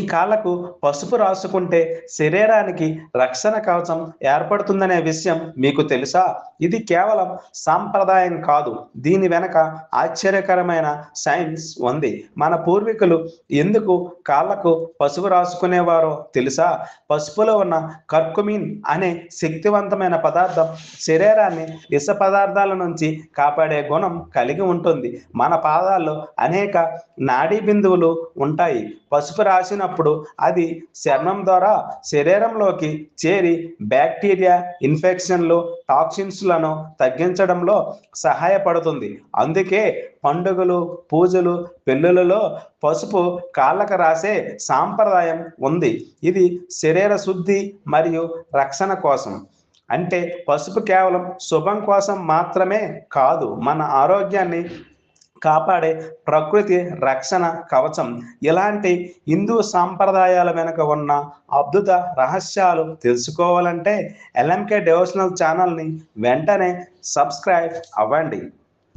ఈ కాళ్ళకు పసుపు రాసుకుంటే శరీరానికి రక్షణ కవచం ఏర్పడుతుందనే విషయం మీకు తెలుసా? ఇది కేవలం సాంప్రదాయం కాదు. దీని వెనక ఆశ్చర్యకరమైన సైన్స్ ఉంది. మన పూర్వీకులు ఎందుకు కాళ్ళకు పసుపు రాసుకునేవారో తెలుసా? పసుపులో ఉన్న కర్కుమిన్ అనే శక్తివంతమైన పదార్థం శరీరాన్ని విష పదార్థాల నుంచి కాపాడే గుణం కలిగి ఉంటుంది. మన పాదాల్లో అనేక నాడీ బిందువులు ఉంటాయి. పసుపు రాసినప్పుడు అది చర్మం ద్వారా శరీరంలోకి చేరి బ్యాక్టీరియా, ఇన్ఫెక్షన్లు, టాక్సిన్స్లను తగ్గించడంలో సహాయపడుతుంది. అందుకే పండుగలు, పూజలు, పెళ్ళిళ్ళలో పసుపు కాళ్ళకు రాసే సాంప్రదాయం ఉంది. ఇది శరీర శుద్ధి మరియు రక్షణ కోసం. అంటే పసుపు కేవలం శుభం కోసం మాత్రమే కాదు, మన ఆరోగ్యాన్ని కాపాడే ప్రకృతి రక్షణ కవచం. ఇలాంటి హిందూ సాంప్రదాయాల వెనుక ఉన్న అద్భుత రహస్యాలు తెలుసుకోవాలంటే ఎల్ఎంకే డివోషనల్ ఛానల్ని వెంటనే సబ్స్క్రైబ్ అవ్వండి.